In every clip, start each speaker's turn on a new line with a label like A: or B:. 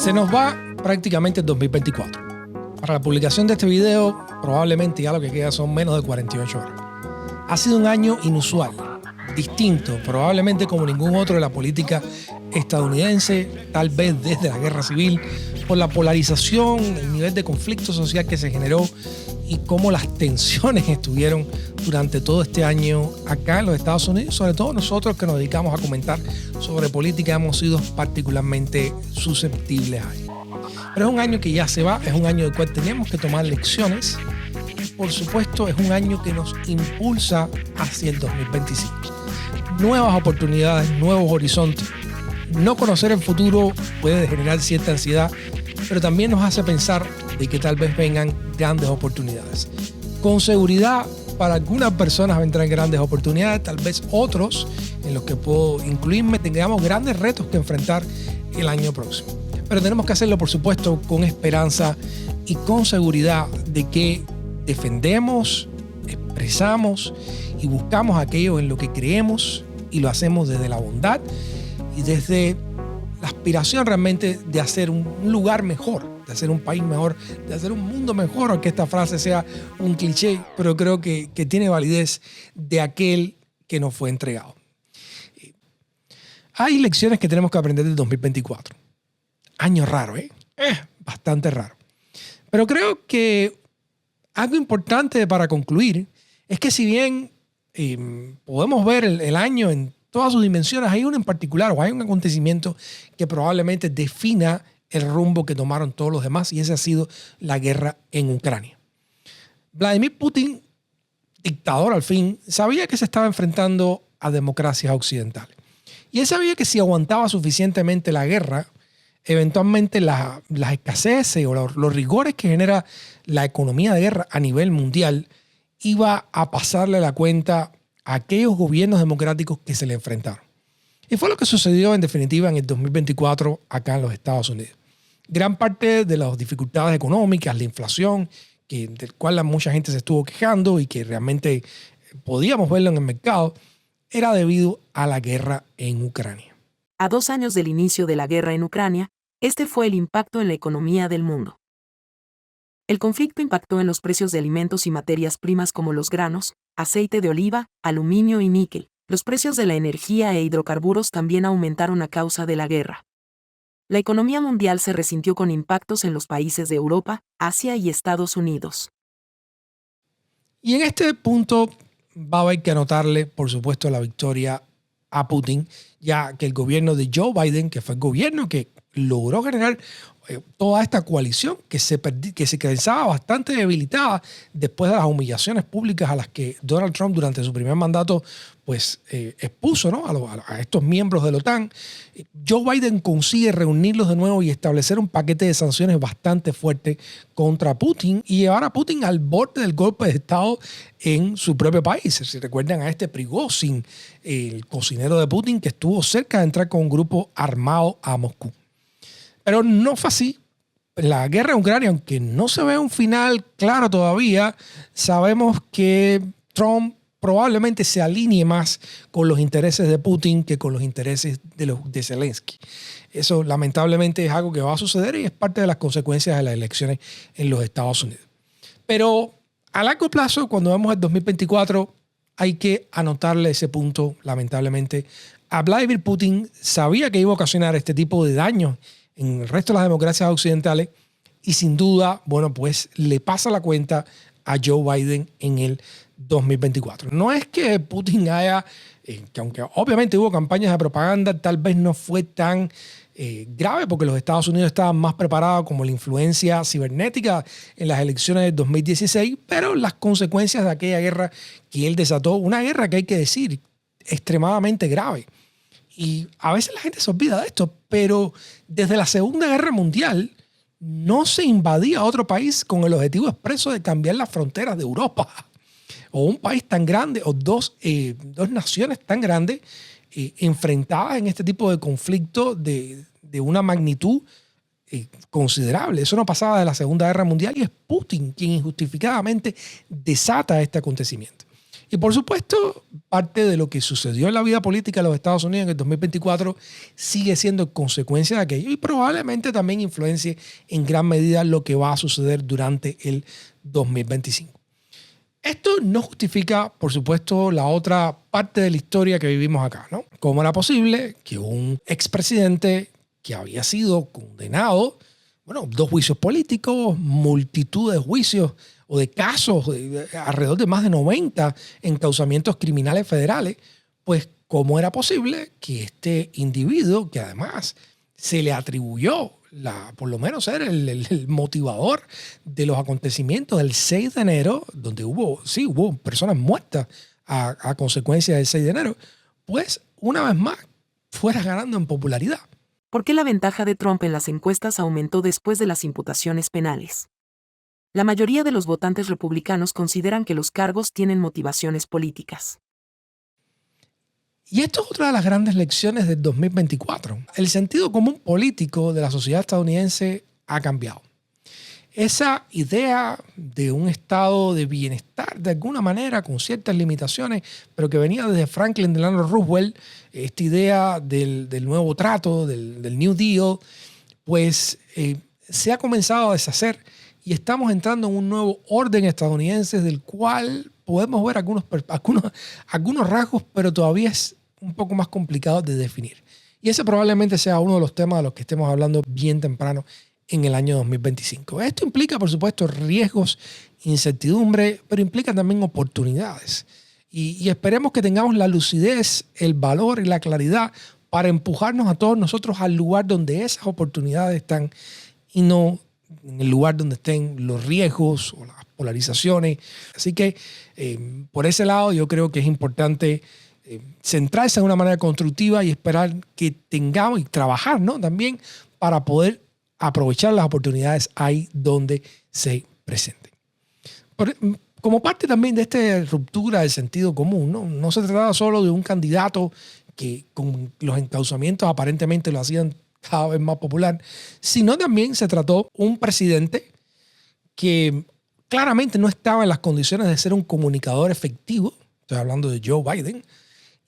A: Se nos va prácticamente el 2024. Para la publicación de este video, probablemente ya lo que queda son menos de 48 horas. Ha sido un año inusual, distinto, probablemente como ningún otro de la política estadounidense, tal vez desde la guerra civil, por la polarización, el nivel de conflicto social que se generó y cómo las tensiones estuvieron durante todo este año acá en los Estados Unidos. Sobre todo nosotros que nos dedicamos a comentar sobre política hemos sido particularmente susceptibles a ello. Pero es un año que ya se va, es un año del cual tenemos que tomar lecciones y por supuesto es un año que nos impulsa hacia el 2025. Nuevas oportunidades, nuevos horizontes. No conocer el futuro puede generar cierta ansiedad, pero también nos hace pensar de que tal vez vengan grandes oportunidades. Con seguridad, para algunas personas vendrán grandes oportunidades, tal vez otros, en los que puedo incluirme, tengamos grandes retos que enfrentar el año próximo. Pero tenemos que hacerlo, por supuesto, con esperanza y con seguridad de que defendemos, expresamos y buscamos aquello en lo que creemos y lo hacemos desde la bondad y desde la aspiración realmente de hacer un lugar mejor, de hacer un país mejor, de hacer un mundo mejor, aunque esta frase sea un cliché, pero creo que tiene validez de aquel que nos fue entregado. Hay lecciones que tenemos que aprender del 2024. Año raro, bastante raro. Pero creo que algo importante para concluir es que si bien podemos ver el año en todas sus dimensiones, hay uno en particular o hay un acontecimiento que probablemente defina el rumbo que tomaron todos los demás y ese ha sido la guerra en Ucrania. Vladimir Putin, dictador al fin, sabía que se estaba enfrentando a democracias occidentales. Y él sabía que si aguantaba suficientemente la guerra, eventualmente las escaseces o los rigores que genera la economía de guerra a nivel mundial iba a pasarle la cuenta a aquellos gobiernos democráticos que se le enfrentaron. Y fue lo que sucedió en definitiva en el 2024 acá en los Estados Unidos. Gran parte de las dificultades económicas, la inflación, del cual mucha gente se estuvo quejando y que realmente podíamos verlo en el mercado, era debido a la guerra en Ucrania.
B: A 2 años del inicio de la guerra en Ucrania, este fue el impacto en la economía del mundo. El conflicto impactó en los precios de alimentos y materias primas como los granos, aceite de oliva, aluminio y níquel. Los precios de la energía e hidrocarburos también aumentaron a causa de la guerra. La economía mundial se resintió con impactos en los países de Europa, Asia y Estados Unidos.
A: Y en este punto va a haber que anotarle, por supuesto, la victoria a Putin, ya que el gobierno de Joe Biden, que fue el gobierno que logró generar toda esta coalición que se pensaba bastante debilitada después de las humillaciones públicas a las que Donald Trump durante su primer mandato pues expuso, ¿no? a estos miembros de la OTAN. Joe Biden consigue reunirlos de nuevo y establecer un paquete de sanciones bastante fuerte contra Putin y llevar a Putin al borde del golpe de Estado en su propio país. Si recuerdan a este Prigozhin, el cocinero de Putin, que estuvo cerca de entrar con un grupo armado a Moscú. Pero no fue así. La guerra en Ucrania, aunque no se ve un final claro todavía, sabemos que Trump probablemente se alinee más con los intereses de Putin que con los intereses de Zelensky. Eso lamentablemente es algo que va a suceder y es parte de las consecuencias de las elecciones en los Estados Unidos. Pero a largo plazo, cuando vemos el 2024, hay que anotarle ese punto, lamentablemente. A Vladimir Putin sabía que iba a ocasionar este tipo de daño en el resto de las democracias occidentales y sin duda, bueno, pues le pasa la cuenta a Joe Biden en el 2024. No es que Putin haya, que aunque obviamente hubo campañas de propaganda, tal vez no fue tan grave porque los Estados Unidos estaban más preparados como la influencia cibernética en las elecciones de 2016, pero las consecuencias de aquella guerra que él desató, una guerra que hay que decir extremadamente grave. Y a veces la gente se olvida de esto, pero desde la Segunda Guerra Mundial no se invadía otro país con el objetivo expreso de cambiar las fronteras de Europa. O un país tan grande, o dos naciones tan grandes enfrentadas en este tipo de conflicto de una magnitud considerable. Eso no pasaba de la Segunda Guerra Mundial y es Putin quien injustificadamente desata este acontecimiento. Y por supuesto, parte de lo que sucedió en la vida política de los Estados Unidos en el 2024 sigue siendo consecuencia de aquello y probablemente también influencie en gran medida lo que va a suceder durante el 2025. Esto no justifica, por supuesto, la otra parte de la historia que vivimos acá, ¿no? ¿Cómo era posible que un expresidente que había sido condenado, 2 juicios políticos, multitud de juicios o de casos, alrededor de más de 90 encauzamientos criminales federales, pues cómo era posible que este individuo, que además se le atribuyó por lo menos ser el motivador de los acontecimientos del 6 de enero, donde hubo personas muertas a consecuencia del 6 de enero, pues una vez más fuera ganando en popularidad.
B: ¿Por qué la ventaja de Trump en las encuestas aumentó después de las imputaciones penales? La mayoría de los votantes republicanos consideran que los cargos tienen motivaciones políticas.
A: Y esto es otra de las grandes lecciones del 2024. El sentido común político de la sociedad estadounidense ha cambiado. Esa idea de un estado de bienestar, de alguna manera, con ciertas limitaciones, pero que venía desde Franklin Delano Roosevelt, esta idea del nuevo trato, del New Deal, pues se ha comenzado a deshacer y estamos entrando en un nuevo orden estadounidense del cual podemos ver algunos rasgos, pero todavía es un poco más complicado de definir. Y ese probablemente sea uno de los temas de los que estemos hablando bien temprano en el año 2025. Esto implica, por supuesto, riesgos, incertidumbre, pero implica también oportunidades. Y esperemos que tengamos la lucidez, el valor y la claridad para empujarnos a todos nosotros al lugar donde esas oportunidades están y no en el lugar donde estén los riesgos o las polarizaciones. Así que por ese lado yo creo que es importante centrarse de una manera constructiva y esperar que tengamos y trabajar, ¿no?, también para poder aprovechar las oportunidades ahí donde se presenten. Como parte también de esta ruptura del sentido común, no se trataba solo de un candidato que con los encauzamientos aparentemente lo hacían cada vez más popular, sino también se trató un presidente que claramente no estaba en las condiciones de ser un comunicador efectivo. Estoy hablando de Joe Biden.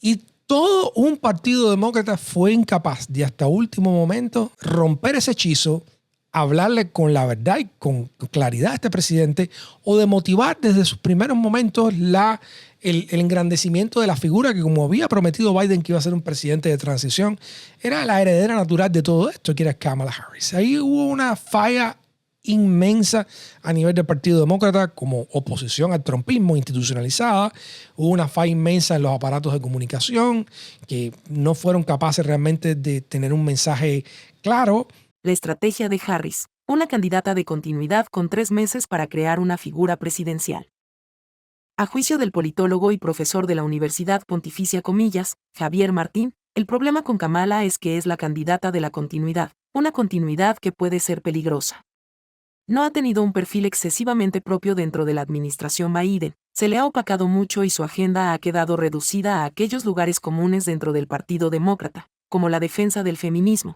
A: Y todo un partido demócrata fue incapaz de hasta último momento romper ese hechizo, hablarle con la verdad y con claridad a este presidente o de motivar desde sus primeros momentos el engrandecimiento de la figura que, como había prometido Biden que iba a ser un presidente de transición, era la heredera natural de todo esto, que era Kamala Harris. Ahí hubo una falla inmensa a nivel del Partido Demócrata como oposición al trumpismo institucionalizada. Hubo una falla inmensa en los aparatos de comunicación que no fueron capaces realmente de tener un mensaje claro.
B: La estrategia de Harris, una candidata de continuidad con 3 meses para crear una figura presidencial. A juicio del politólogo y profesor de la Universidad Pontificia Comillas, Javier Martín, el problema con Kamala es que es la candidata de la continuidad, una continuidad que puede ser peligrosa. No ha tenido un perfil excesivamente propio dentro de la administración Biden, se le ha opacado mucho y su agenda ha quedado reducida a aquellos lugares comunes dentro del Partido Demócrata, como la defensa del feminismo,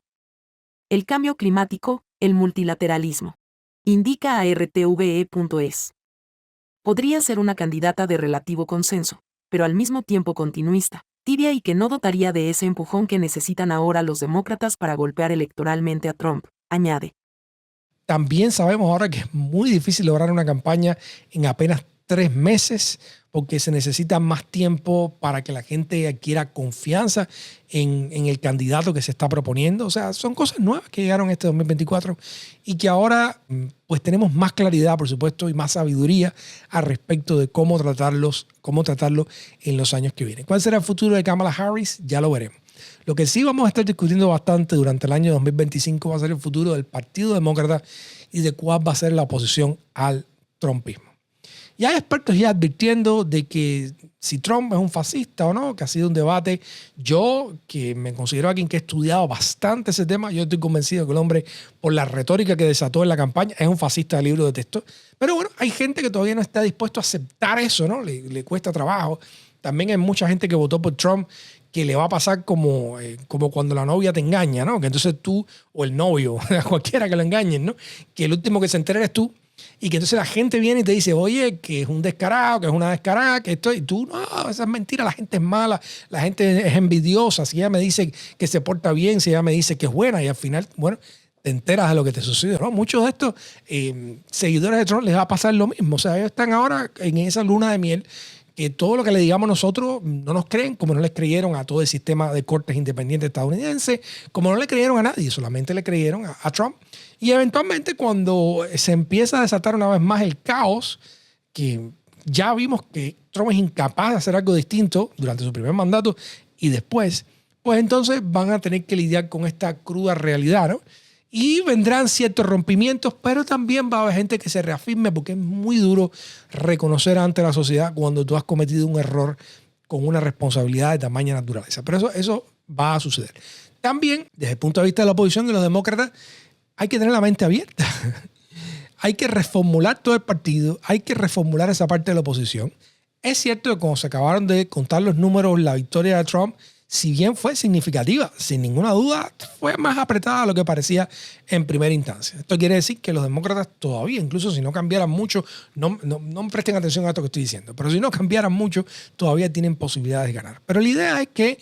B: el cambio climático, el multilateralismo. Indica a rtve.es. Podría ser una candidata de relativo consenso, pero al mismo tiempo continuista, tibia y que no dotaría de ese empujón que necesitan ahora los demócratas para golpear electoralmente a Trump, añade.
A: También sabemos ahora que es muy difícil lograr una campaña en apenas 3 meses porque se necesita más tiempo para que la gente adquiera confianza en el candidato que se está proponiendo. O sea, son cosas nuevas que llegaron este 2024 y que ahora pues tenemos más claridad, por supuesto, y más sabiduría al respecto de cómo tratarlo en los años que vienen. ¿Cuál será el futuro de Kamala Harris? Ya lo veremos. Lo que sí vamos a estar discutiendo bastante durante el año 2025 va a ser el futuro del Partido Demócrata y de cuál va a ser la oposición al trumpismo. Y hay expertos ya advirtiendo de que si Trump es un fascista o no, que ha sido un debate. Yo, que me considero alguien que he estudiado bastante ese tema, yo estoy convencido que el hombre, por la retórica que desató en la campaña, es un fascista de libro de texto. Pero bueno, hay gente que todavía no está dispuesto a aceptar eso, ¿no? Le cuesta trabajo. También hay mucha gente que votó por Trump que le va a pasar como cuando la novia te engaña, ¿no? Que entonces tú, o el novio, a cualquiera que lo engañen, ¿no? Que el último que se entere eres tú. Y que entonces la gente viene y te dice, oye, que es un descarado, que es una descarada, que esto, y tú, no, esa es mentira, la gente es mala, la gente es envidiosa, si ella me dice que se porta bien, si ella me dice que es buena, y al final, bueno, te enteras de lo que te sucede, ¿no? Muchos de estos seguidores de Trump les va a pasar lo mismo, o sea, ellos están ahora en esa luna de miel, que todo lo que le digamos nosotros no nos creen, como no les creyeron a todo el sistema de cortes independientes estadounidense, como no le creyeron a nadie, solamente le creyeron a Trump. Y eventualmente cuando se empieza a desatar una vez más el caos, que ya vimos que Trump es incapaz de hacer algo distinto durante su primer mandato y después, pues entonces van a tener que lidiar con esta cruda realidad, ¿no? Y vendrán ciertos rompimientos, pero también va a haber gente que se reafirme porque es muy duro reconocer ante la sociedad cuando tú has cometido un error con una responsabilidad de tamaña naturaleza. Pero eso va a suceder. También, desde el punto de vista de la oposición y los demócratas, hay que tener la mente abierta. Hay que reformular todo el partido, hay que reformular esa parte de la oposición. Es cierto que cuando se acabaron de contar los números, la victoria de Trump, si bien fue significativa, sin ninguna duda, fue más apretada de lo que parecía en primera instancia. Esto quiere decir que los demócratas todavía, incluso si no cambiaran mucho, no presten atención a esto que estoy diciendo, pero si no cambiaran mucho, todavía tienen posibilidades de ganar. Pero la idea es que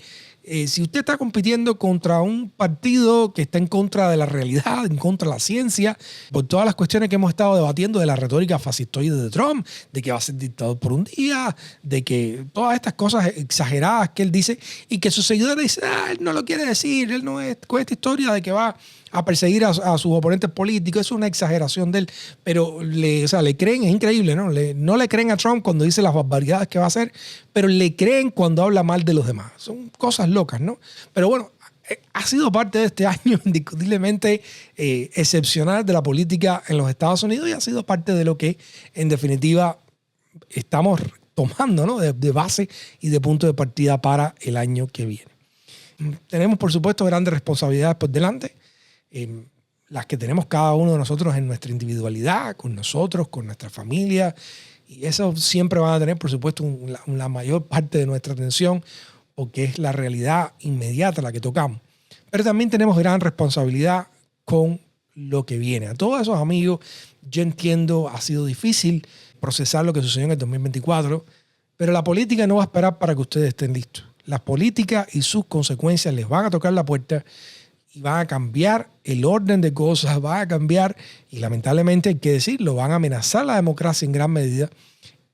A: si usted está compitiendo contra un partido que está en contra de la realidad, en contra de la ciencia, por todas las cuestiones que hemos estado debatiendo de la retórica fascistoide de Trump, de que va a ser dictador por un día, de que todas estas cosas exageradas que él dice y que sus seguidores dicen, él no lo quiere decir, él no es con esta historia de que va a perseguir a sus oponentes políticos, es una exageración de él, pero le creen, es increíble, ¿no? No le creen a Trump cuando dice las barbaridades que va a hacer, pero le creen cuando habla mal de los demás. Son cosas locas, ¿no? Pero bueno, ha sido parte de este año indiscutiblemente excepcional de la política en los Estados Unidos y ha sido parte de lo que, en definitiva, estamos tomando, ¿no? de base y de punto de partida para el año que viene. Tenemos, por supuesto, grandes responsabilidades por delante. Las que tenemos cada uno de nosotros en nuestra individualidad, con nosotros, con nuestra familia, y eso siempre van a tener, por supuesto, la mayor parte de nuestra atención, porque es la realidad inmediata la que tocamos. Pero también tenemos gran responsabilidad con lo que viene. A todos esos amigos, yo entiendo, ha sido difícil procesar lo que sucedió en el 2024, pero la política no va a esperar para que ustedes estén listos. La política y sus consecuencias les van a tocar la puerta y van a cambiar el orden de cosas, van a cambiar, y lamentablemente hay que decirlo, van a amenazar la democracia en gran medida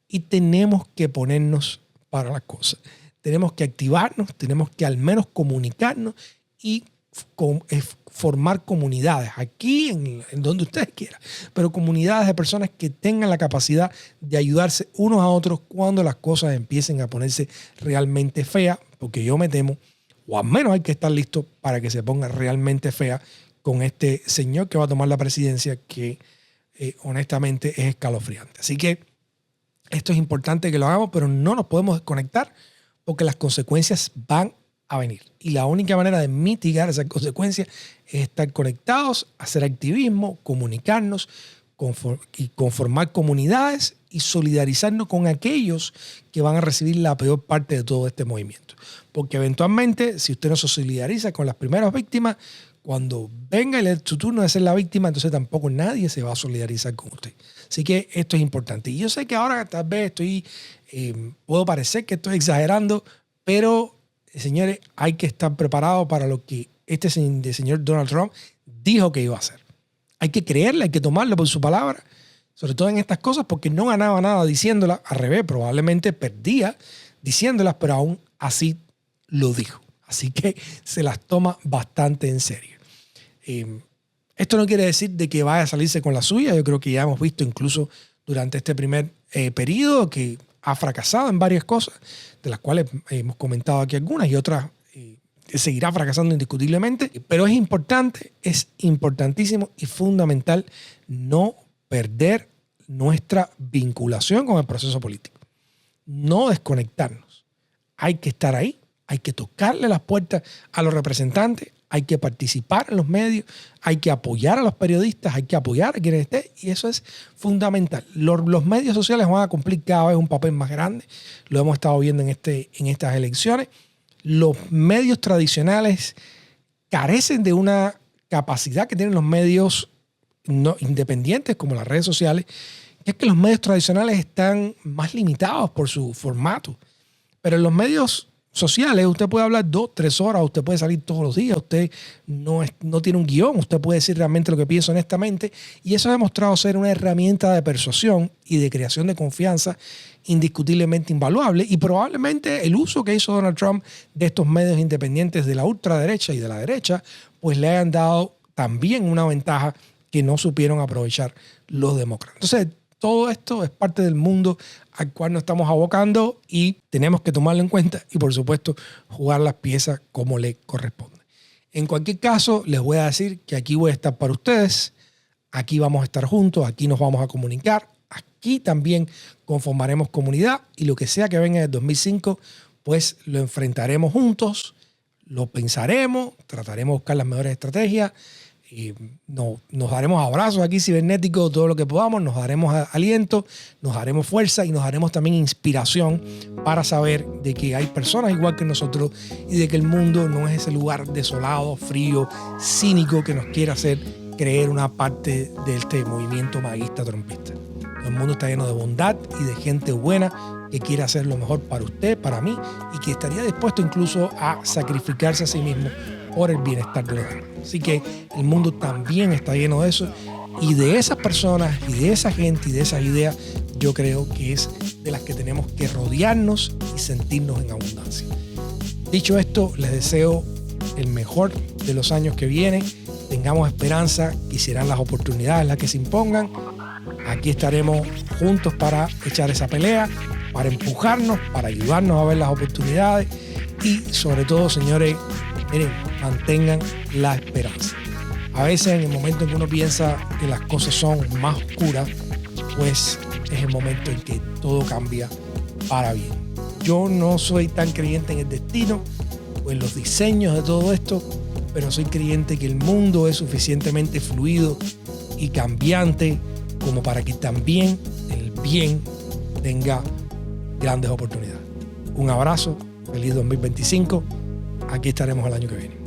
A: y tenemos que ponernos para las cosas. Tenemos que activarnos, tenemos que al menos comunicarnos y formar comunidades, aquí en donde ustedes quieran, pero comunidades de personas que tengan la capacidad de ayudarse unos a otros cuando las cosas empiecen a ponerse realmente feas, porque yo me temo, o al menos hay que estar listo para que se ponga realmente fea con este señor que va a tomar la presidencia, que honestamente es escalofriante. Así que esto es importante que lo hagamos, pero no nos podemos desconectar porque las consecuencias van a venir. Y la única manera de mitigar esas consecuencias es estar conectados, hacer activismo, comunicarnos, conformar comunidades y solidarizarnos con aquellos que van a recibir la peor parte de todo este movimiento. Porque eventualmente, si usted no se solidariza con las primeras víctimas, cuando venga su turno de ser la víctima, entonces tampoco nadie se va a solidarizar con usted. Así que esto es importante. Y yo sé que ahora tal vez puedo parecer que estoy exagerando, pero señores, hay que estar preparados para lo que este señor Donald Trump dijo que iba a hacer. Hay que creerle, hay que tomarlo por su palabra, sobre todo en estas cosas, porque no ganaba nada diciéndolas. Al revés, probablemente perdía diciéndolas, pero aún así lo dijo. Así que se las toma bastante en serio. Esto no quiere decir de que vaya a salirse con la suya. Yo creo que ya hemos visto incluso durante este primer periodo que ha fracasado en varias cosas, de las cuales hemos comentado aquí algunas y otras seguirá fracasando indiscutiblemente. Pero es importante, es importantísimo y fundamental no perder nuestra vinculación con el proceso político. No desconectarnos. Hay que estar ahí, hay que tocarle las puertas a los representantes, hay que participar en los medios, hay que apoyar a los periodistas, hay que apoyar a quienes estén, y eso es fundamental. Los medios sociales van a cumplir cada vez un papel más grande, lo hemos estado viendo en estas elecciones. Los medios tradicionales carecen de una capacidad que tienen los medios no independientes como las redes sociales, es que los medios tradicionales están más limitados por su formato. Pero en los medios sociales usted puede hablar 2, 3 horas, usted puede salir todos los días, usted no tiene un guión, usted puede decir realmente lo que piensa honestamente, y eso ha demostrado ser una herramienta de persuasión y de creación de confianza indiscutiblemente invaluable, y probablemente el uso que hizo Donald Trump de estos medios independientes de la ultraderecha y de la derecha pues le hayan dado también una ventaja que no supieron aprovechar los demócratas. Entonces, todo esto es parte del mundo al cual nos estamos abocando y tenemos que tomarlo en cuenta y, por supuesto, jugar las piezas como le corresponde. En cualquier caso, les voy a decir que aquí voy a estar para ustedes, aquí vamos a estar juntos, aquí nos vamos a comunicar, aquí también conformaremos comunidad y lo que sea que venga en el 2005, pues lo enfrentaremos juntos, lo pensaremos, trataremos de buscar las mejores estrategias. Y nos daremos abrazos aquí cibernéticos, todo lo que podamos, nos daremos aliento, nos daremos fuerza y nos daremos también inspiración para saber de que hay personas igual que nosotros y de que el mundo no es ese lugar desolado, frío, cínico que nos quiere hacer creer una parte de este movimiento maguista trumpista. El mundo está lleno de bondad y de gente buena que quiere hacer lo mejor para usted, para mí, y que estaría dispuesto incluso a sacrificarse a sí mismo por el bienestar de los demás. Así que el mundo también está lleno de eso, y de esas personas y de esa gente y de esas ideas yo creo que es de las que tenemos que rodearnos y sentirnos en abundancia. Dicho esto, les deseo el mejor de los años que vienen, tengamos esperanza, que serán las oportunidades las que se impongan. Aquí estaremos juntos para echar esa pelea, para empujarnos, para ayudarnos a ver las oportunidades y sobre todo, señores, miren, mantengan la esperanza. A veces en el momento en que uno piensa que las cosas son más oscuras, pues es el momento en que todo cambia para bien. Yo no soy tan creyente en el destino o en los diseños de todo esto, pero soy creyente que el mundo es suficientemente fluido y cambiante como para que también el bien tenga grandes oportunidades. Un abrazo, feliz 2025. Aquí estaremos el año que viene.